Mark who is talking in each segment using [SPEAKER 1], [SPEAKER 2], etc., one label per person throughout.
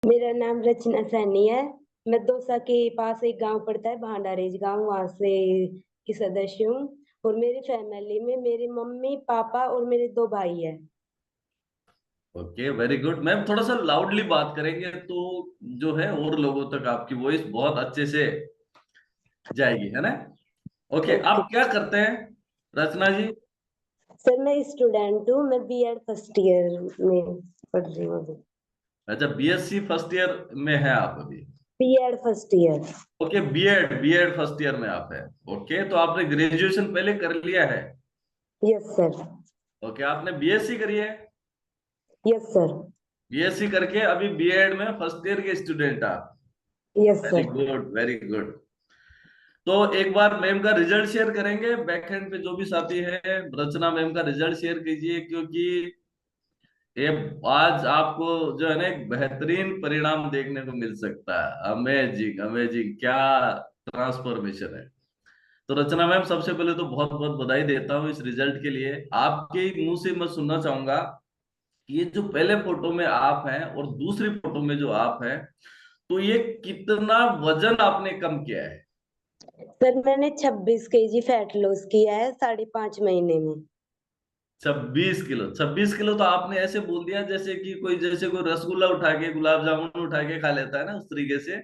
[SPEAKER 1] मेरा नाम रचना सैनी है। मैं दौसा के पास एक गांव पड़ता है, भांडारेज गांव, वहां से की सदस्य हूँ। और मेरी फैमिली में मेरी मम्मी पापा और मेरे 2 भाई है।
[SPEAKER 2] Okay, very good ma'am. थोड़ा सा लाउडली बात करेंगे तो जो है और लोगों तक आपकी वॉइस बहुत अच्छे से जाएगी, है ना? Okay,
[SPEAKER 1] okay.
[SPEAKER 2] आप क्या करते हैं रचना जी?
[SPEAKER 1] सर मैं स्टूडेंट हूँ, मैं बीएड फर्स्ट ईयर में पढ़ रही हूँ अभी।
[SPEAKER 2] अच्छा, बीएससी फर्स्ट ईयर में है आप अभी?
[SPEAKER 1] BEd first year.
[SPEAKER 2] Okay, BEd BEd first year में आप है। ओके, तो आपने ग्रेजुएशन पहले कर लिया है?
[SPEAKER 1] Yes sir.
[SPEAKER 2] ओके, आपने बीएससी करी है?
[SPEAKER 1] Yes sir.
[SPEAKER 2] बीएससी करके अभी बीएड में फर्स्ट ईयर के स्टूडेंट आप?
[SPEAKER 1] Yes
[SPEAKER 2] very
[SPEAKER 1] sir.
[SPEAKER 2] Good, very good. तो एक बार मैम का रिजल्ट शेयर करेंगे, बैकएंड पे जो भी साथी है, रचना मैम का रिजल्ट शेयर कीजिए, क्योंकि ये आज आपको जो है ना एक बेहतरीन परिणाम देखने को मिल सकता है। अमेजिंग अमेजिंग, क्या ट्रांसफॉर्मेशन है। तो रचना मैम, सबसे पहले तो बहुत बहुत बधाई देता हूँ इस रिजल्ट के लिए। आपके मुंह से मैं सुनना चाहूंगा कि ये जो पहले फोटो में आप हैं और दूसरी फोटो में जो आप हैं, तो ये कितना वजन आपने कम किया है?
[SPEAKER 1] सर मैंने 26 केजी फैट लॉस किया है 5.5 महीने में।
[SPEAKER 2] 26 किलो? 26 किलो तो आपने ऐसे बोल दिया जैसे कि कोई, जैसे कोई रसगुल्ला उठा के, गुलाब जामुन उठा के खा लेता है ना, उस तरीके से।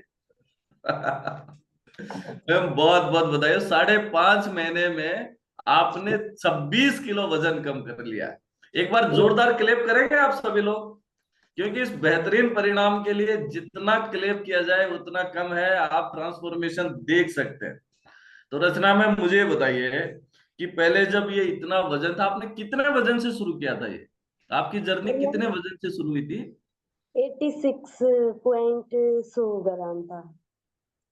[SPEAKER 2] मैम बहुत बहुत बधाई, 5.5 महीने में आपने 26 किलो वजन कम कर लिया है। एक बार जोरदार क्लेप करेंगे आप सभी लोग, क्योंकि इस बेहतरीन परिणाम के लिए जितना क्लेप किया जाए उतना कम है। आप ट्रांसफॉर्मेशन देख सकते हैं। तो रचना में मुझे बताइए कि पहले जब ये इतना वजन था, आपने कितने वजन से शुरू किया था? ये आपकी जर्नी
[SPEAKER 1] सर
[SPEAKER 2] कितने
[SPEAKER 1] मैंने
[SPEAKER 2] वजन से शुरू हुई थी?
[SPEAKER 1] 86.100 ग्राम था।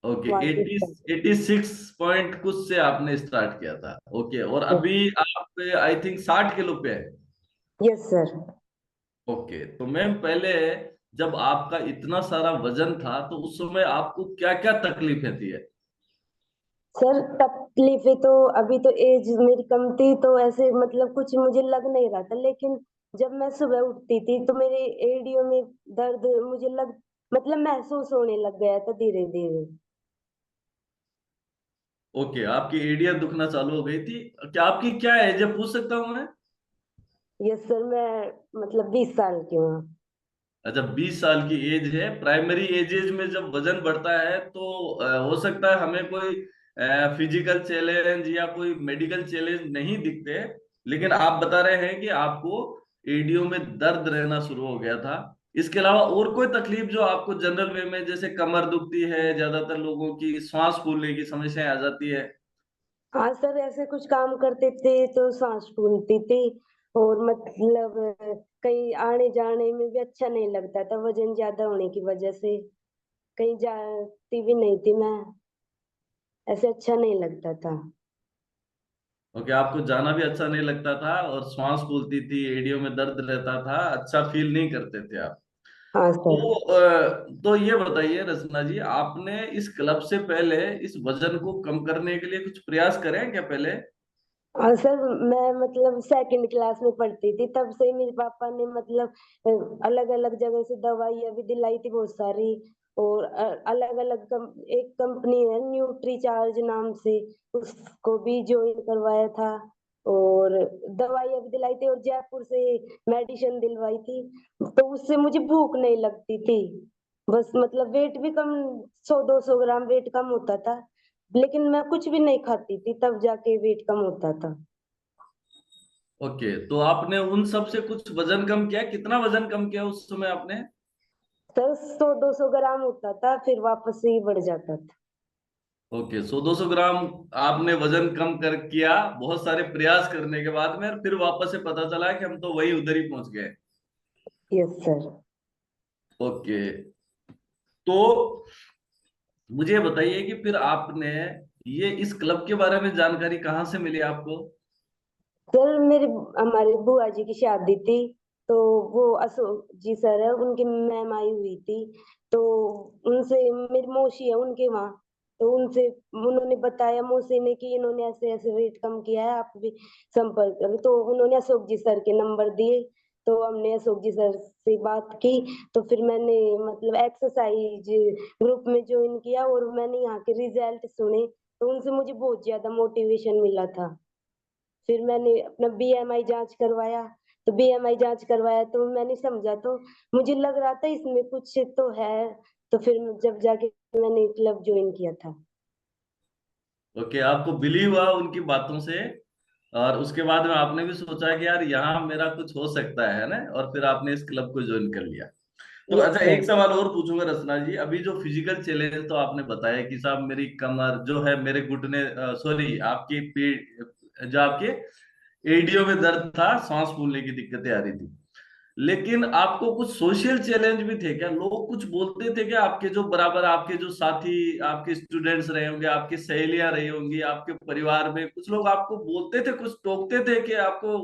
[SPEAKER 2] ओके,
[SPEAKER 1] वाकिफ
[SPEAKER 2] एटी
[SPEAKER 1] था।
[SPEAKER 2] 86 पॉइंट कुछ से आपने स्टार्ट किया था। ओके, और अभी आप आई थिंक 60 किलो पे है।
[SPEAKER 1] Yes sir.
[SPEAKER 2] ओके, तो मैम पहले जब आपका इतना सारा वजन था तो उस समय आपको क्या क्या तकलीफें थी है?
[SPEAKER 1] सर तकलीफें तो अभी तो एज मेरी कम थी, तो ऐसे मतलब कुछ मुझे लग नहीं रहा था, लेकिन जब मैं सुबह उठती थी तो मेरे एड़ियों में दर्द मुझे लग मतलब महसूस होने लग गया था धीरे धीरे।
[SPEAKER 2] ओके, आपकी एड़ियां दुखना चालू हो गई थी। क्या आपकी क्या एज है, पूछ सकता हूँ मैं?
[SPEAKER 1] यस सर, मैं मतलब 20 साल की हूँ।
[SPEAKER 2] अच्छा, 20 साल की एज है। प्राइमरी एजेज में जब वजन बढ़ता है तो हो सकता है हमें कोई फिजिकल चैलेंज या कोई मेडिकल चैलेंज नहीं दिखते, लेकिन आप बता रहे हैं कि आपको एडियो में दर्द रहना शुरू हो गया था। इसके अलावा और कोई तकलीफ जो आपको जनरल वे में, जैसे कमर दुखती है, ज्यादातर लोगों की सांस फूलने की समस्याएं आ जाती है?
[SPEAKER 1] हाँ सर, ऐसे कुछ काम करते थे तो सांस फूलती थी। और मतलब कहीं आने जाने में भी अच्छा नहीं लगता था, वजन ज्यादा होने की वजह से कहीं जाती भी नहीं थी मैं। ऐसे अच्छा नहीं लगता था।
[SPEAKER 2] ओके, आपको जाना भी अच्छा नहीं लगता था और श्वास फूलती थी, एडियो में दर्द रहता था, अच्छा फील नहीं करते थे आप।
[SPEAKER 1] हाँ सर।
[SPEAKER 2] तो ये बताइए रचना जी, आपने इस क्लब से पहले इस वजन को कम करने के लिए कुछ प्रयास करें क्या पहले?
[SPEAKER 1] हाँ सर, मैं मतलब सेकंड क्लास में पढ़ती थी, तब से मेरे पापा ने मतलब अलग अलग जगह से दवाइयाँ भी दिलाई थी बहुत सारी। और अलग अलग एक कंपनी है न्यूट्री चार्ज नाम से, उसको भी ज्वाइन करवाया था। और दवाइयाँ भी दिलाई थी और जयपुर से मेडिसिन दिलवाई थी। तो उससे मुझे भूख नहीं लगती थी। बस मतलब वेट भी कम, 100-200 ग्राम वेट कम होता था। लेकिन मैं कुछ भी नहीं खाती थी तब जाके वेट कम होता था।
[SPEAKER 2] ओके, तो आपने उन सब से कुछ वजन कम किया? कितना वजन कम किया उस समय आपने?
[SPEAKER 1] सर 100-200 ग्राम होता था, फिर वापस से ही बढ़ जाता था।
[SPEAKER 2] ओके, 100-200 ग्राम आपने वजन कम कर किया बहुत सारे प्रयास करने के बाद में, और फिर वापस से पता चला कि हम तो वही उधर ही पहुंच गए।
[SPEAKER 1] Yes sir.
[SPEAKER 2] ओके, तो मुझे बताइए कि फिर आपने ये इस क्लब के बारे में जानकारी कहाँ से मिली आपको?
[SPEAKER 1] सर हमारे बुआ जी की शादी थी, तो वो अशोक जी सर है, उनकी मैम आई हुई थी। तो उनसे, मेरी मौसी है उनके वहाँ, तो उनसे उन्होंने बताया मौसी ने कि इन्होंने ऐसे ऐसे वेट कम किया है, आप भी संपर्क करो। तो उन्होंने अशोक जी सर के नंबर दिए। तो हमने अशोक जी सर से बात की, तो फिर मैंने मतलब एक्सरसाइज ग्रुप में ज्वाइन किया और मैंने यहाँ के रिजल्ट सुने, तो उनसे मुझे बहुत ज्यादा मोटिवेशन मिला था। फिर मैंने अपना बीएमआई जांच करवाया, तो बीएमआई जांच करवाया तो मैंने समझा, तो मुझे लग रहा था इसमें कुछ तो है, तो फिर जब जाके मैंने क्लब ज्वाइन किया था।
[SPEAKER 2] ओके, आपको बिलीव हुआ उनकी बातों से, और उसके बाद में आपने भी सोचा कि यार यहाँ मेरा कुछ हो सकता है ना, और फिर आपने इस क्लब को ज्वाइन कर लिया। तो
[SPEAKER 1] यस
[SPEAKER 2] अच्छा, एक
[SPEAKER 1] सर।
[SPEAKER 2] सवाल और पूछूंगा रचना जी। अभी जो फिजिकल चैलेंज तो आपने बताया कि साहब मेरी कमर जो है, मेरे घुटने, सॉरी आपकी पीठ, जो आपके एडियो में दर्द था, सांस फूलने की दिक्कतें आ रही थी, लेकिन आपको कुछ सोशल चैलेंज भी थे क्या? लोग कुछ बोलते थे क्या? आपके जो बराबर, आपके जो साथी, आपके स्टूडेंट्स रहे होंगे, आपकी सहेलियां रही होंगी, आपके परिवार में कुछ लोग आपको बोलते थे, कुछ टोकते थे कि आपको?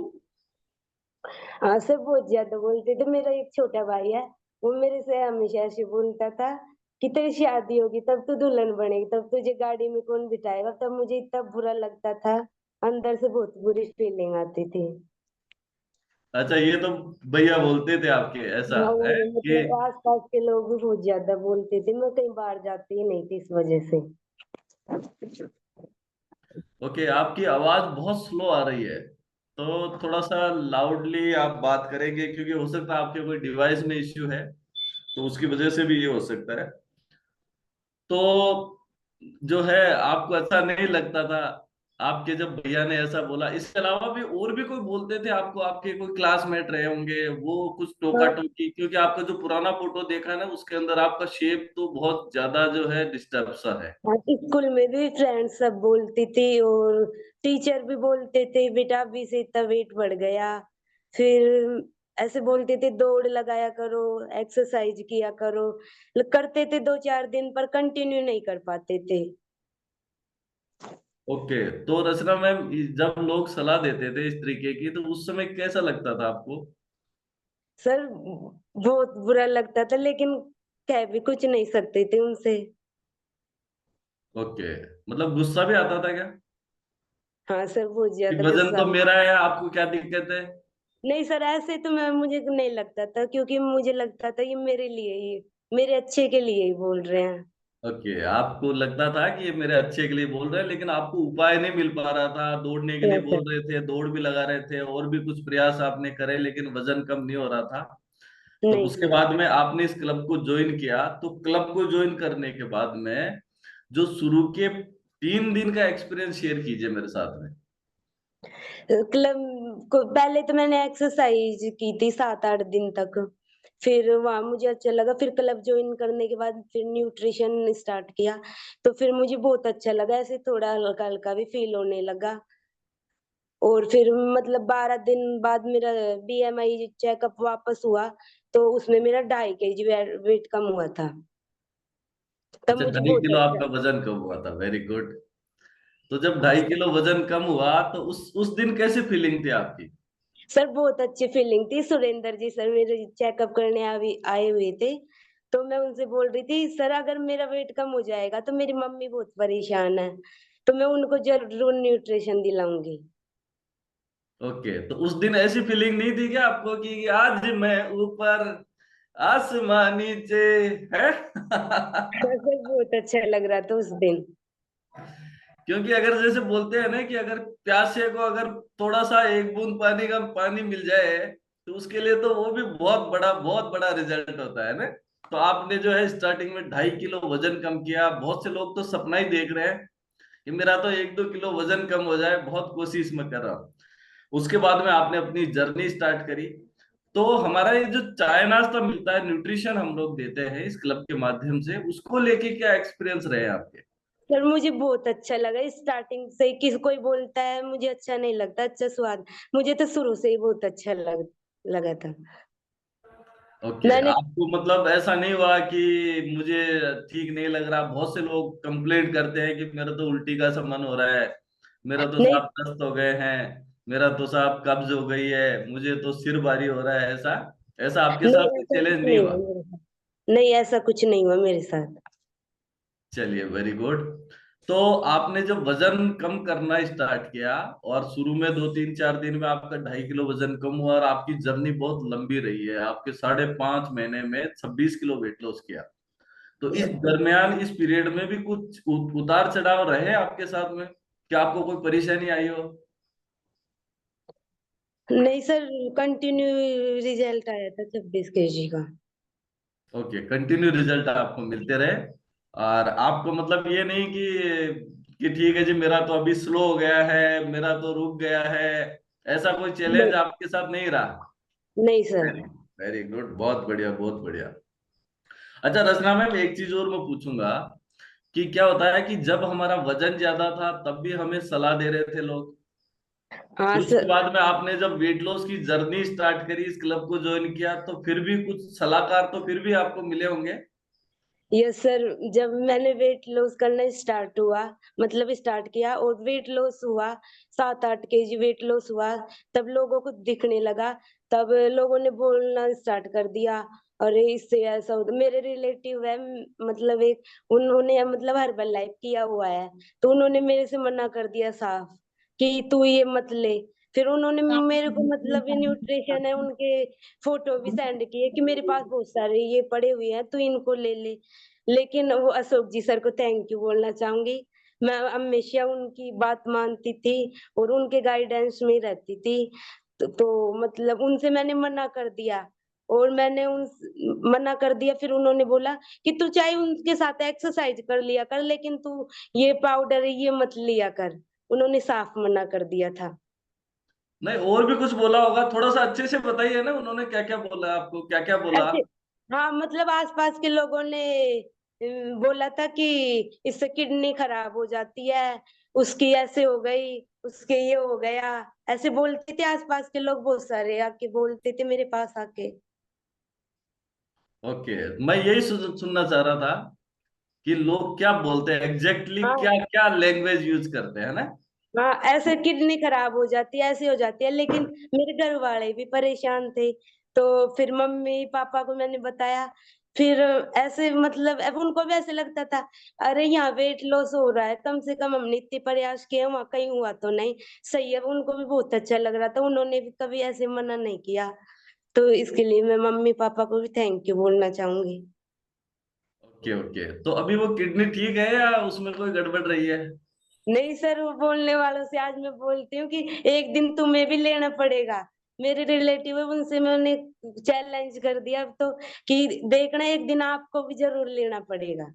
[SPEAKER 1] हाँ सर, बहुत ज्यादा बोलते थे। मेरा एक छोटा भाई है, वो मेरे से हमेशा ऐसे बोलता था कि तेरी शादी होगी तब तू दुल्हन बनेगी, तब तुझे गाड़ी में कौन बिठाएगा। तब मुझे इतना बुरा लगता था, अंदर से बहुत बुरी फीलिंग आती थी।
[SPEAKER 2] अच्छा, ये तो भैया बोलते थे आपके, ऐसा
[SPEAKER 1] हाँ,
[SPEAKER 2] है
[SPEAKER 1] और
[SPEAKER 2] कि?
[SPEAKER 1] मतलब आस-पास के लोग भी बहुत ज़्यादा बोलते थे, मैं कहीं बाहर जाती ही नहीं थी इस वजह से।
[SPEAKER 2] ओके, आपकी आवाज बहुत स्लो आ रही है, तो थोड़ा सा लाउडली आप बात करेंगे, क्योंकि हो सकता है आपके कोई डिवाइस में इश्यू है, तो उसकी वजह से भी ये हो सकता है। तो जो है, आपको अच्छा नहीं लगता था आपके जब भैया ने ऐसा बोला? इसके अलावा भी और भी कोई बोलते थे आपको? आपके कोई क्लासमेट रहे होंगे, वो कुछ टोका
[SPEAKER 1] हाँ,
[SPEAKER 2] टोकी? क्योंकि आपका जो पुराना फोटो देखा है ना, उसके अंदर आपका शेप तो बहुत ज्यादा जो है डिस्टर्ब सा है।
[SPEAKER 1] हाँ, स्कूल में भी फ्रेंड्स सब बोलती थी और टीचर भी बोलते थे, बेटा अभी से इतना वेट बढ़ गया। फिर ऐसे बोलते थे दौड़ लगाया करो, एक्सरसाइज किया करो। करते थे 2-4 दिन पर कंटिन्यू नहीं कर पाते थे।
[SPEAKER 2] ओके, तो रचना मैम, जब लोग सलाह देते थे इस तरीके की, तो उस समय कैसा लगता था आपको?
[SPEAKER 1] सर बहुत बुरा लगता था, लेकिन कह भी कुछ नहीं सकते थे उनसे।
[SPEAKER 2] ओके, मतलब गुस्सा भी आता था क्या
[SPEAKER 1] हाँ सर, बहुत
[SPEAKER 2] कि
[SPEAKER 1] ज़्यादा
[SPEAKER 2] वजन
[SPEAKER 1] गुस्सा।
[SPEAKER 2] तो मेरा है, आपको क्या दिक्कत है?
[SPEAKER 1] नहीं सर, ऐसे तो मैं मुझे नहीं लगता था, क्योंकि मुझे लगता था ये मेरे लिए ही, मेरे अच्छे के लिए ही बोल रहे हैं।
[SPEAKER 2] ओके, आपको लगता था कि ये मेरे अच्छे के लिए बोल रहे हैं, लेकिन आपको उपाय नहीं मिल पा रहा था। दौड़ने के लिए
[SPEAKER 1] यस सर।
[SPEAKER 2] बोल रहे थे, दौड़ भी लगा रहे थे, और भी कुछ प्रयास आपने करे, लेकिन वजन कम नहीं हो रहा था। तो
[SPEAKER 1] नहीं
[SPEAKER 2] उसके
[SPEAKER 1] सर।
[SPEAKER 2] बाद में आपने इस क्लब को ज्वाइन किया, तो क्लब को ज्वाइन करने के बाद में जो शुरू के 3 दिन का एक्सपीरियंस शेयर कीजिए मेरे साथ में।
[SPEAKER 1] क्लब को पहले तो मैंने एक्सरसाइज की थी 7-8 दिन तक। फिर वहाँ मुझे अच्छा लगा, फिर क्लब जॉइन करने के बाद फिर न्यूट्रिशन स्टार्ट किया, तो फिर मुझे बहुत अच्छा लगा, ऐसे थोड़ा हल्का-हल्का भी फील होने लगा। और फिर मतलब 12 दिन बाद मेरा बीएमआई चेकअप वापस हुआ, तो उसमें मेरा 2.5 केजी वेट कम हुआ था। तब
[SPEAKER 2] अच्छा,
[SPEAKER 1] मुझे
[SPEAKER 2] ढाई
[SPEAKER 1] बहुत
[SPEAKER 2] किलो
[SPEAKER 1] अच्छा।
[SPEAKER 2] आपका वजन कम हुआ था, वेरी गुड। तो जब 2.5 किलो वजन कम हुआ, तो उस दिन कैसी फीलिंग थी आपकी?
[SPEAKER 1] सर बहुत अच्छी फीलिंग थी। सुरेंद्र जी सर मेरे चेकअप करने आए हुए थे, तो मैं उनसे बोल रही थी, सर अगर मेरा वेट कम हो जाएगा तो मेरी मम्मी बहुत परेशान है, तो मैं उनको जरूर न्यूट्रिशन दिलाऊंगी।
[SPEAKER 2] ओके, तो उस दिन ऐसी फीलिंग नहीं थी क्या आपको कि आज मैं ऊपर, आसमान नीचे है?
[SPEAKER 1] सर बहुत अच्छा लग रहा था उस दिन।
[SPEAKER 2] क्योंकि अगर जैसे बोलते हैं ना कि अगर प्यासे को अगर थोड़ा सा एक बूंद पानी का पानी मिल जाए, तो उसके लिए तो वो भी बहुत बड़ा रिजल्ट होता है ना। तो आपने जो है स्टार्टिंग में 2.5 किलो वजन कम किया। बहुत से लोग तो सपना ही देख रहे हैं कि मेरा तो 1-2 किलो वजन कम हो जाए, बहुत कोशिश में कर रहा हूं। उसके बाद में आपने अपनी जर्नी स्टार्ट करी। तो हमारा ये जो चाय नाश्ता मिलता है, न्यूट्रिशन हम लोग देते हैं इस क्लब के माध्यम से, उसको लेके क्या एक्सपीरियंस रहे आपके?
[SPEAKER 1] सर मुझे बहुत अच्छा लगा स्टार्टिंग से। किसी कोई बोलता है मुझे अच्छा नहीं लगता, अच्छा स्वाद, मुझे तो शुरू से ही बहुत अच्छा लगा था।
[SPEAKER 2] ओके,
[SPEAKER 1] मैंने
[SPEAKER 2] आपको मतलब ऐसा नहीं हुआ कि मुझे ठीक नहीं लग रहा? बहुत से लोग कंप्लेंट करते हैं कि मेरा तो उल्टी का सा मन हो रहा है, मेरा तो
[SPEAKER 1] नहीं
[SPEAKER 2] साहब दस्त हो गए हैं, मेरा तो साहब कब्ज हो गई है, मुझे तो सिर भारी हो रहा है। ऐसा ऐसा आपके साथ
[SPEAKER 1] नहीं
[SPEAKER 2] कोई
[SPEAKER 1] ऐसा कुछ
[SPEAKER 2] चैलेंज नहीं
[SPEAKER 1] नहीं
[SPEAKER 2] हुआ?
[SPEAKER 1] हुआ मेरे साथ। नहीं ऐसा कुछ नहीं हुआ मेरे साथ।
[SPEAKER 2] चलिए, वेरी गुड। तो आपने जब वजन कम करना स्टार्ट किया और शुरू में 2 3 4 दिन में आपका 2.5 किलो वजन कम हुआ और आपकी जर्नी बहुत लंबी रही है, आपके 5.5 महीने में 26 किलो वेट लॉस किया, तो इस दरमियान इस पीरियड में भी कुछ उतार चढ़ाव रहे आपके साथ में? क्या आपको कोई परेशानी आई हो?
[SPEAKER 1] नहीं सर, कंटिन्यू रिजल्ट आया था 26 kg का।
[SPEAKER 2] ओके, कंटिन्यू रिजल्ट आपको मिलते रहे, और आपको मतलब ये नहीं कि ठीक है जी मेरा तो अभी स्लो हो गया है, मेरा तो रुक गया है, ऐसा कोई चैलेंज
[SPEAKER 1] नहीं,
[SPEAKER 2] आपके साथ नहीं रहा?
[SPEAKER 1] नहीं सर।
[SPEAKER 2] वेरी वेरी गुड, बहुत बढ़िया बहुत बढ़िया। अच्छा रचना मैम, एक चीज और मैं पूछूंगा कि क्या होता है कि जब हमारा वजन ज्यादा था तब भी हमें सलाह दे रहे थे लोग,
[SPEAKER 1] हाँ
[SPEAKER 2] फिर उसके
[SPEAKER 1] सर।
[SPEAKER 2] बाद में आपने जब वेट लॉस की जर्नी स्टार्ट करी, इस क्लब को ज्वाइन किया, तो फिर भी कुछ सलाहकार तो फिर भी आपको मिले होंगे?
[SPEAKER 1] यस सर, जब मैंने वेट लॉस करना स्टार्ट हुआ, मतलब स्टार्ट किया और वेट लॉस हुआ, 7 8 kg वेट लॉस हुआ, तब लोगों को दिखने लगा। तब लोगों ने बोलना स्टार्ट कर दिया, अरे इससे ऐसा होता। मेरे रिलेटिव है, मतलब एक, उन्होंने मतलब हर्बल लाइफ किया हुआ है, तो उन्होंने मेरे से मना कर दिया साफ कि तू ये मत ले। फिर उन्होंने मेरे को मतलब ये न्यूट्रिशन है उनके फोटो भी सेंड किए कि मेरे पास बहुत सारे ये पड़े हुए हैं, तू इनको ले ले। लेकिन वो अशोक जी सर को थैंक यू बोलना चाहूंगी। मैं हमेशा उनकी बात मानती थी और उनके गाइडेंस में रहती थी। तो मतलब उनसे मैंने मना कर दिया, और मैंने उन मना कर दिया। फिर उन्होंने बोला कि तू चाहे उनके साथ एक्सरसाइज कर लिया कर, लेकिन तू ये पाउडर ये मत लिया कर। उन्होंने साफ मना कर दिया था।
[SPEAKER 2] नहीं, और भी कुछ बोला होगा, थोड़ा सा अच्छे से बताइए ना, उन्होंने क्या क्या बोला आपको, क्या क्या बोला?
[SPEAKER 1] ऐसे, हाँ मतलब आसपास के लोगों ने बोला था कि इससे किडनी खराब हो जाती है, उसकी ऐसे हो गई, उसके ये हो गया। ऐसे बोलते थे आसपास के लोग, बहुत सारे आके बोलते थे मेरे पास आके।
[SPEAKER 2] ओके, मैं यही सुनना चाह रहा था कि लोग क्या बोलते हैं एग्जैक्टली, क्या
[SPEAKER 1] हाँ,
[SPEAKER 2] क्या लैंग्वेज यूज करते हैं ना।
[SPEAKER 1] हाँ ऐसे किडनी खराब हो जाती है, ऐसे हो जाती है। लेकिन मेरे घर वाले भी परेशान थे, तो फिर मम्मी पापा को मैंने बताया। फिर ऐसे मतलब अब उनको भी ऐसे लगता था, अरे यहाँ वेट लॉस हो रहा है, कम से कम हमने इतने प्रयास किए, वहां कहीं हुआ तो नहीं। सही है, उनको भी बहुत अच्छा लग रहा था, उन्होंने भी कभी ऐसे मना नहीं किया। तो इसके लिए मैं मम्मी पापा को भी थैंक यू बोलना चाहूंगी।
[SPEAKER 2] ओके ओके, तो अभी वो किडनी ठीक है या उसमें कोई गड़बड़ रही है?
[SPEAKER 1] नहीं सर, वो बोलने वालों से आज मैं बोलती हूँ कि एक दिन तुम्हें भी लेना पड़ेगा। मेरे रिलेटिव है, उनसे मैंने चैलेंज कर दिया अब तो, कि देखना एक दिन आपको भी जरूर लेना पड़ेगा।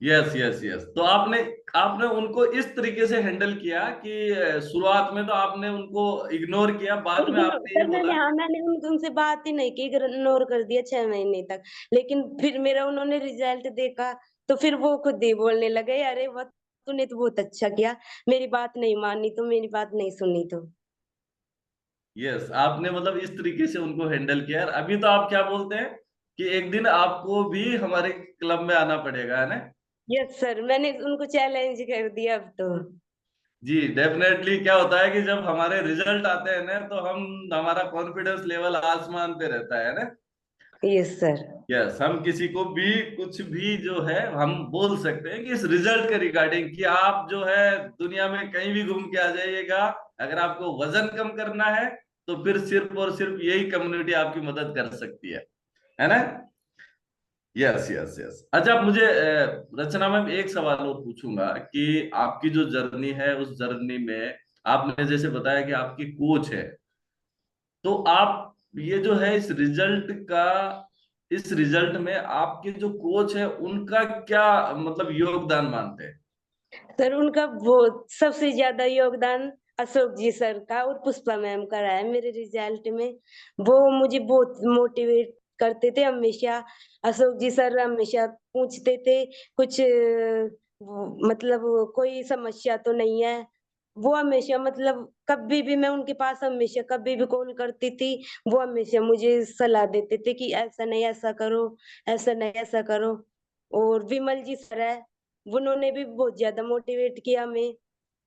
[SPEAKER 2] यस यस यस, तो आपने आपने उनको इस तरीके से हैंडल किया कि शुरुआत में तो आपने उनको इग्नोर किया, बाद में
[SPEAKER 1] इग्नोर
[SPEAKER 2] आपने ये
[SPEAKER 1] सर, मैंने,
[SPEAKER 2] बोला।
[SPEAKER 1] हाँ मैंने उनसे बात ही नहीं की, इग्नोर कर दिया 6 महीने तक। लेकिन फिर मेरा उन्होंने रिजल्ट देखा, तो फिर वो खुद ही बोलने लगे, अरे वाह, तूने तो बहुत अच्छा किया, मेरी बात नहीं मानी तो, मेरी बात नहीं सुनी तो।
[SPEAKER 2] यस, आपने मतलब इस तरीके से उनको हैंडल किया, और अभी तो आप क्या बोलते हैं कि एक दिन आपको भी हमारे क्लब में आना पड़ेगा, है ना?
[SPEAKER 1] यस सर, मैंने उनको चैलेंज कर दिया अब तो।
[SPEAKER 2] जी डेफिनेटली, क्या होता है कि जब हमारे रिजल्ट आते हैं ना, तो हम हमारा कॉन्फिडेंस लेवल आसमान पे रहता है ना।
[SPEAKER 1] Yes sir.
[SPEAKER 2] यस, हम किसी को भी कुछ भी जो है हम बोल सकते हैं कि इस रिजल्ट के रिगार्डिंग, कि आप जो है दुनिया में कहीं भी घूम के आ जाइएगा, अगर आपको वजन कम करना है तो फिर सिर्फ और सिर्फ यही कम्युनिटी आपकी मदद कर सकती है ना? Yes yes yes. अच्छा, आप मुझे रचना मैम एक सवाल और पूछूंगा कि आपकी जो जर्नी है उस जर्नी में आपने जैसे बताया कि आपकी कोच है, तो आप ये जो है इस रिजल्ट में आपके जो कोच है उनका क्या मतलब योगदान मानते हैं?
[SPEAKER 1] सर उनका बहुत सबसे ज्यादा योगदान अशोक जी सर का और पुष्पा मैम का रहा है मेरे रिजल्ट में। वो मुझे बहुत मोटिवेट करते थे हमेशा। अशोक जी सर हमेशा पूछते थे कुछ मतलब कोई समस्या तो नहीं है। वो हमेशा मतलब कभी भी मैं उनके पास हमेशा कभी भी कॉल करती थी, वो हमेशा मुझे सलाह देते थे कि ऐसा नहीं ऐसा करो, ऐसा नहीं ऐसा करो। और विमल जी सर है, उन्होंने भी बहुत ज्यादा मोटिवेट किया हमें।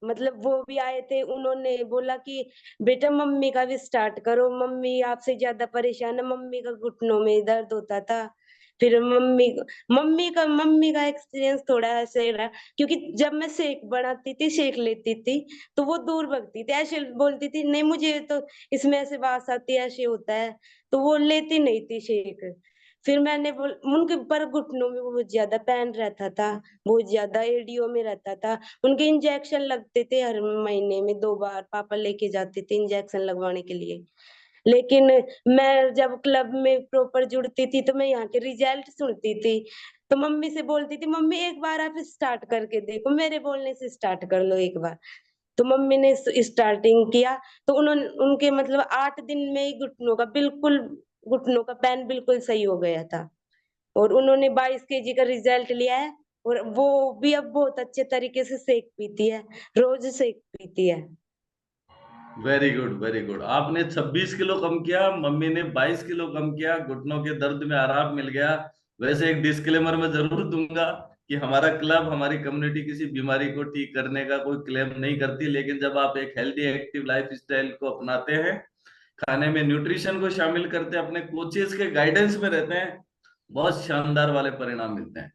[SPEAKER 1] मतलब वो भी आए थे, उन्होंने बोला कि बेटा मम्मी का भी स्टार्ट करो, मम्मी आपसे ज्यादा परेशान है, मम्मी का घुटनों में दर्द होता था। फिर मम्मी का एक्सपीरियंस थोड़ा ऐसे रहा, क्योंकि जब मैं शेक बनाती थी, शेक लेती थी, तो वो दूर भगती थी, ऐसे बोलती थी, नहीं मुझे तो इसमें ऐसे बास आती है, ऐसे होता है, तो वो लेती नहीं थी शेक। फिर मैंने बोल उनके पर घुटनों में बहुत ज्यादा पेन रहता था, बहुत ज्यादा एडीओ में रहता था। उनके इंजेक्शन लगते थे, हर महीने में 2 बार पापा लेके जाते थे इंजेक्शन लगवाने के लिए। लेकिन मैं जब क्लब में प्रॉपर जुड़ती थी, तो मैं यहाँ के रिजल्ट सुनती थी, तो मम्मी से बोलती थी, मम्मी एक बार आप स्टार्ट करके देखो, मेरे बोलने से स्टार्ट कर लो एक बार। तो मम्मी ने स्टार्टिंग किया, तो उन्होंने उनके मतलब 8 दिन में ही घुटनों का पेन बिल्कुल सही हो गया था। और उन्होंने 22 केजी का रिजल्ट लिया है, और वो भी अब बहुत अच्छे तरीके से शेक पीती है, रोज शेक पीती है।
[SPEAKER 2] Very good, very good. आपने 26 किलो कम किया, मम्मी ने 22 किलो कम किया, घुटनों के दर्द में आराम मिल गया। वैसे एक डिस्क्लेमर मैं जरूर दूंगा कि हमारा क्लब, हमारी कम्युनिटी किसी बीमारी को ठीक करने का कोई क्लेम नहीं करती, लेकिन जब आप एक हेल्दी एक्टिव लाइफ स्टाइल को अपनाते हैं, खाने में न्यूट्रिशन को शामिल करते हैं, अपने कोचेस के गाइडेंस में रहते हैं, बहुत शानदार वाले परिणाम मिलते हैं।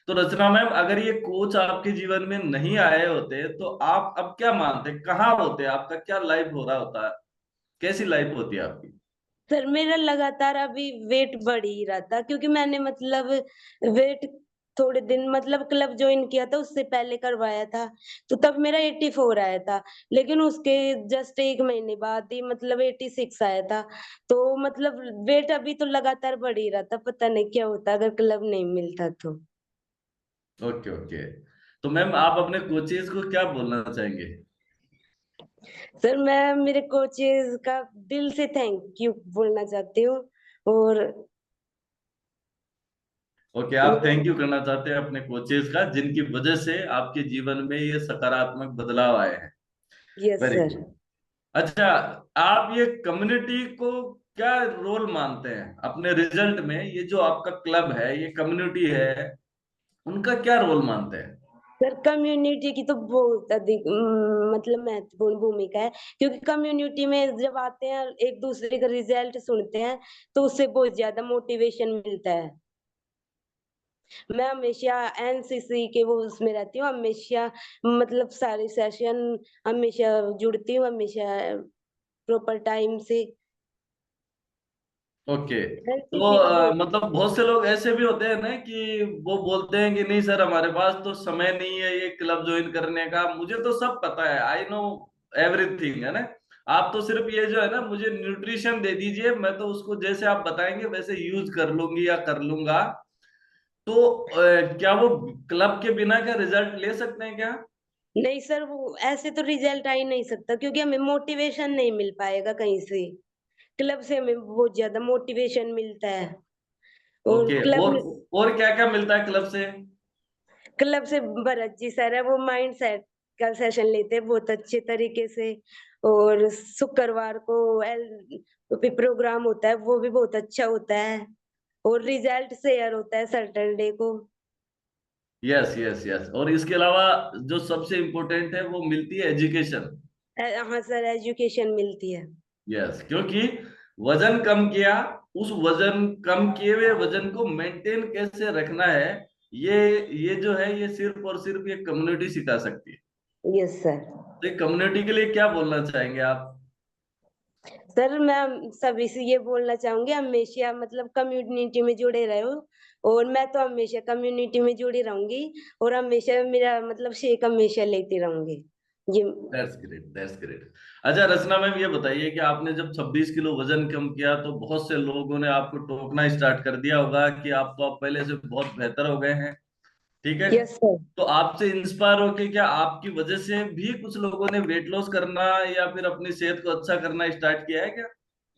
[SPEAKER 2] तो रचना मैम, अगर ये कोच आपके जीवन में नहीं आए होते तो आप अब क्या मानते, कहाँ होते, आपका क्या लाइफ हो रहा होता, कैसी लाइफ होती है आपकी?
[SPEAKER 1] सर मेरा लगातार अभी वेट बढ़ ही रहा था, क्योंकि मैंने मतलब वेट थोड़े दिन मतलब क्लब ज्वाइन किया था, उससे पहले करवाया था, तो तब मेरा 84 आया था। लेकिन उसके जस्ट 1 महीने बाद ही मतलब 86 आया था। तो मतलब वेट अभी तो लगातार बढ़ ही रहा था, पता नहीं क्या होता अगर क्लब नहीं मिलता तो।
[SPEAKER 2] Okay, okay. तो मैम, आप अपने कोचेस को क्या बोलना चाहेंगे?
[SPEAKER 1] सर मैं मेरे कोचेज का दिल से थैंक यू बोलना चाहती हूँ। और
[SPEAKER 2] ओके, आप थैंक यू करना चाहते हैं अपने कोचेस का, जिनकी वजह से आपके जीवन में ये सकारात्मक बदलाव आए हैं।
[SPEAKER 1] Yes
[SPEAKER 2] very
[SPEAKER 1] sir.
[SPEAKER 2] गुड। अच्छा, आप ये कम्युनिटी को क्या रोल मानते हैं अपने रिजल्ट में? ये जो आपका क्लब है, ये कम्युनिटी है, उनका क्या रोल मानते हैं?
[SPEAKER 1] सर कम्युनिटी की तो बहुत अधिक मतलब महत्वपूर्ण भूमिका है, क्योंकि कम्युनिटी में जब आते हैं, एक दूसरे का रिजल्ट सुनते हैं, तो उससे बहुत ज्यादा मोटिवेशन मिलता है। मैं हमेशा एनसीसी के वो उसमें रहती हूँ, हमेशा मतलब सारे सेशन हमेशा जुड़ती हूँ, हमेशा प्रॉपर टाइम से।
[SPEAKER 2] ओके। तो
[SPEAKER 1] एनसीसी का बहुत
[SPEAKER 2] मतलब बहुत से लोग ऐसे भी होते हैं ना कि वो बोलते हैं कि नहीं सर, हमारे पास तो समय नहीं है ये क्लब ज्वाइन करने का, मुझे तो सब पता है, आई नो एवरीथिंग, है ना। आप तो सिर्फ ये जो है ना, मुझे न्यूट्रिशन दे दीजिए, मैं तो उसको जैसे आप बताएंगे वैसे यूज कर लूंगी या कर लूंगा। तो क्या वो क्लब के बिना क्या रिजल्ट ले सकते हैं क्या?
[SPEAKER 1] नहीं सर, वो ऐसे तो रिजल्ट आ ही नहीं सकता, क्योंकि हमें मोटिवेशन नहीं मिल पाएगा कहीं से। क्लब से हमें बहुत ज्यादा मोटिवेशन मिलता है। और
[SPEAKER 2] ओके। और क्या क्या मिलता है क्लब से?
[SPEAKER 1] क्लब से भरत जी सर है, वो माइंड सेट का सेशन लेते हैं बहुत अच्छे तरीके से। और शुक्रवार को एल प्रोग्राम होता है, वो भी बहुत अच्छा होता है। और रिजल्ट शेयर होता है सैटरडे को।
[SPEAKER 2] Yes, yes, yes. और इसके अलावा जो सबसे इम्पोर्टेंट है, वो मिलती है एजुकेशन।
[SPEAKER 1] हाँ सर, एजुकेशन मिलती है।
[SPEAKER 2] यस, क्योंकि वजन कम किया, उस वजन कम किए हुए वजन को मेंटेन कैसे रखना है, ये ये जो है, ये सिर्फ और सिर्फ ये कम्युनिटी सिखा सकती है।
[SPEAKER 1] Yes sir.
[SPEAKER 2] तो कम्युनिटी के लिए क्या बोलना चाहेंगे आप?
[SPEAKER 1] सर मैं सभी से ये बोलना चाहूंगी, हमेशा मतलब कम्युनिटी में जुड़े रहो। और मैं तो हमेशा कम्युनिटी में जुड़ी रहूंगी, और हमेशा मेरा मतलब शेक हमेशा लेती रहूंगी जी।
[SPEAKER 2] That's great, that's great. अच्छा रचना मैम, ये बताइए कि आपने जब 26 किलो वजन कम किया, तो बहुत से लोगों ने आपको टोकना स्टार्ट कर दिया होगा कि आप तो आप पहले से बहुत बेहतर हो गए हैं, ठीक है।
[SPEAKER 1] Yes sir.
[SPEAKER 2] तो आपसे इंस्पायर होके क्या आपकी वजह से भी कुछ लोगों ने वेट लॉस करना या फिर अपनी सेहत को अच्छा करना स्टार्ट किया है क्या?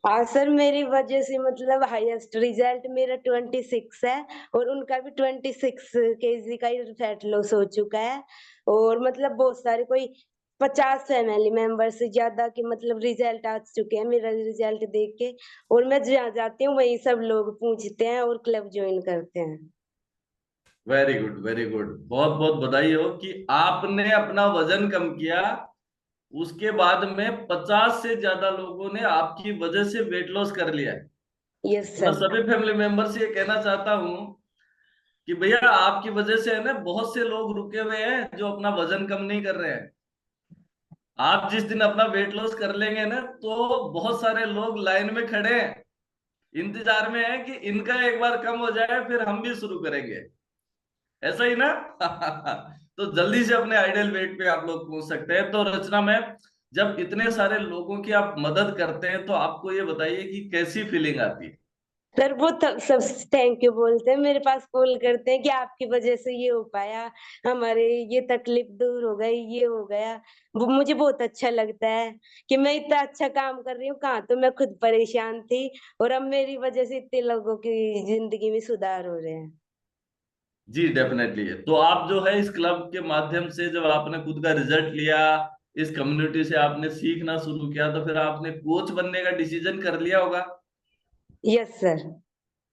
[SPEAKER 1] हाँ सर, मेरी वजह से मतलब हाईएस्ट रिजल्ट मेरा 26 है। और उनका भी 26 केजी का ही फैट लॉस हो चुका है। और मतलब बहुत सारे कोई 50 फैमिली मेंबर से ज्यादा के मतलब रिजल्ट आ चुके हैं मेरा रिजल्ट देख के। और मैं जहाँ जाती हूँ वही सब लोग पूछते हैं और क्लब ज्वाइन करते हैं।
[SPEAKER 2] Very good, very good. बहुत बहुत बधाई हो कि आपने अपना वजन कम किया, उसके बाद में 50 से ज्यादा लोगों ने आपकी वजह से वेट लॉस कर लिया है।
[SPEAKER 1] यस
[SPEAKER 2] तो मैं
[SPEAKER 1] सर।
[SPEAKER 2] सभी फैमिली मेंबर से ये कहना चाहता हूँ कि भैया आपकी वजह से है ना बहुत से लोग रुके हुए हैं जो अपना वजन कम नहीं कर रहे हैं। आप जिस दिन अपना वेट लॉस कर लेंगे ना, तो बहुत सारे लोग लाइन में खड़े हैं, इंतजार में है कि इनका एक बार कम हो जाए फिर हम भी शुरू करेंगे। ऐसा ही ना? तो जल्दी से अपने आइडियल वेट पे आप लोग पहुंच सकते हैं। तो रचना मैम, जब इतने सारे लोगों की आप मदद करते हैं तो आपको ये बताइए कि कैसी फीलिंग आती है?
[SPEAKER 1] सर वो सब थैंक यू बोलते हैं, मेरे पास कॉल करते हैं कि आपकी वजह से ये हो पाया, हमारे ये तकलीफ दूर हो गई, ये हो गया। वो मुझे बहुत अच्छा लगता है कि मैं इतना अच्छा काम कर रही हूँ, कहाँ तो मैं खुद परेशान थी और अब मेरी वजह से इतने लोगों की जिंदगी में सुधार हो रहे हैं।
[SPEAKER 2] जी डेफिनेटली। तो आप जो है इस क्लब के माध्यम से जब आपने खुद का रिजल्ट लिया, इस कम्युनिटी से आपने सीखना शुरू किया, तो फिर आपने कोच बनने का डिसीजन कर लिया होगा।
[SPEAKER 1] Yes sir.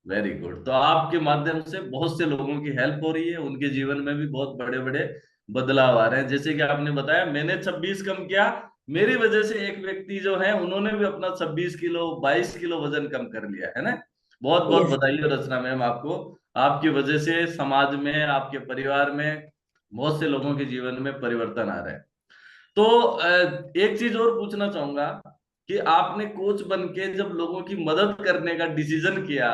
[SPEAKER 2] Very good. तो आपके माध्यम से बहुत से लोगों की हेल्प हो रही है, उनके जीवन में भी बहुत बड़े बड़े बदलाव आ रहे हैं। जैसे कि आपने बताया मैंने 26 कम किया, मेरी वजह से एक व्यक्ति जो है उन्होंने भी अपना 26 किलो 22 किलो वजन कम कर लिया है ना। बहुत बहुत
[SPEAKER 1] यस।
[SPEAKER 2] बधाई हो रचना मैम आपको। आपकी वजह से समाज में, आपके परिवार में बहुत से लोगों के जीवन में परिवर्तन आ रहा है। तो एक चीज और पूछना चाहूंगा कि आपने कोच बन के जब लोगों की मदद करने का डिसीजन किया,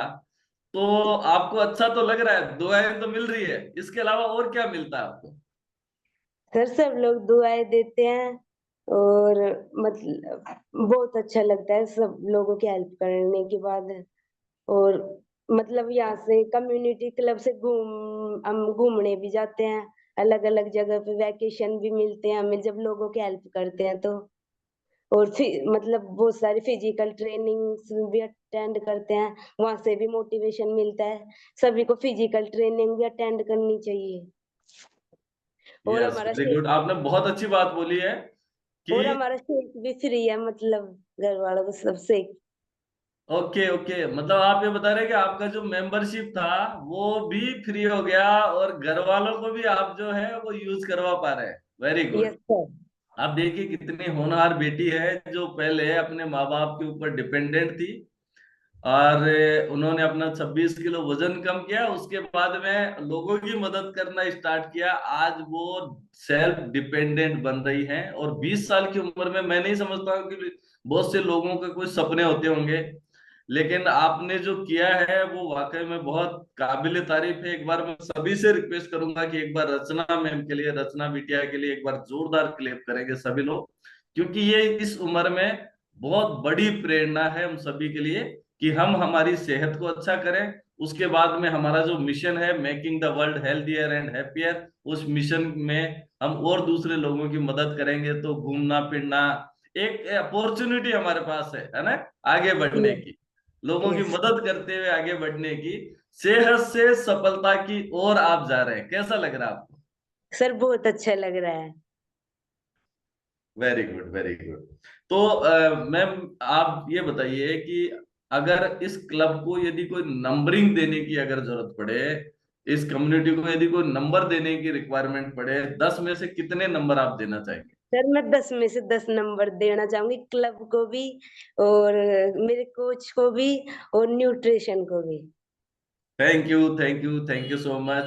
[SPEAKER 2] तो आपको अच्छा तो लग रहा है, दुआएं तो मिल रही है, इसके अलावा और क्या मिलता है आपको?
[SPEAKER 1] सर सब लोग दुआएं देते हैं और मतलब बहुत अच्छा लगता है सब लोगों की हेल्प करने के बाद। और मतलब यहाँ से कम्युनिटी क्लब से हम घूमने भी जाते हैं, अलग अलग जगह पे वैकेशन भी मिलते हैं हमें जब लोगों की हेल्प करते हैं तो। और मतलब बहुत सारी फिजिकल ट्रेनिंग्स भी अटेंड करते हैं, वहां से भी मोटिवेशन मिलता है। सभी को फिजिकल ट्रेनिंग भी अटेंड करनी चाहिए। और
[SPEAKER 2] यस
[SPEAKER 1] हमारा
[SPEAKER 2] वेरी गुड, आपने बहुत अच्छी बात बोली है कि
[SPEAKER 1] और हमारा शेक भी फ्री है, मतलब घर वालों को सब शेक।
[SPEAKER 2] ओके ओके, मतलब आप ये बता रहे हैं कि आपका जो मेंबरशिप था वो भी फ्री हो गया और घर वालों को भी आप जो है वो यूज करवा पा रहे हैं। Very
[SPEAKER 1] yes
[SPEAKER 2] good.
[SPEAKER 1] सर।
[SPEAKER 2] आप देखिए कितनी होनहार बेटी है जो पहले अपने माँ बाप के ऊपर डिपेंडेंट थी, और उन्होंने अपना 26 किलो वजन कम किया, उसके बाद में लोगों की मदद करना स्टार्ट किया, आज वो सेल्फ डिपेंडेंट बन रही हैं। और 20 साल की उम्र में मैं नहीं समझता हूँ कि बहुत से लोगों के कोई सपने होते होंगे, लेकिन आपने जो किया है वो वाकई में बहुत काबिल तारीफ है। एक बार मैं सभी से रिक्वेस्ट करूंगा कि एक बार रचना मैम के लिए, रचना बिटिया के लिए एक बार जोरदार क्लेप करेंगे सभी लोग, क्योंकि ये इस उम्र में बहुत बड़ी प्रेरणा है हम सभी के लिए कि हम हमारी सेहत को अच्छा करें। उसके बाद में हमारा जो मिशन है making the world healthier and happier, उस मिशन में हम और दूसरे लोगों की मदद करेंगे तो घूमना फिरना एक अपॉर्चुनिटी हमारे पास है ना, आगे बढ़ने
[SPEAKER 1] यस।
[SPEAKER 2] की, लोगों की
[SPEAKER 1] यस
[SPEAKER 2] मदद करते हुए आगे बढ़ने की। सेहत से सफलता की ओर आप जा रहे हैं, कैसा लग रहा है आपको?
[SPEAKER 1] सर बहुत अच्छा लग रहा है।
[SPEAKER 2] Very good very good. तो मैम आप ये बताइए कि अगर इस क्लब को यदि कोई नंबरिंग देने की अगर जरूरत पड़े, इस कम्युनिटी को यदि कोई नंबर देने की रिक्वायरमेंट पड़े, 10 में से कितने नंबर आप देना चाहेंगे?
[SPEAKER 1] सर मैं 10 में से 10 नंबर देना चाहूंगी, क्लब को भी और मेरे कोच को भी और न्यूट्रिशन को भी।
[SPEAKER 2] Thank you thank you thank you so much.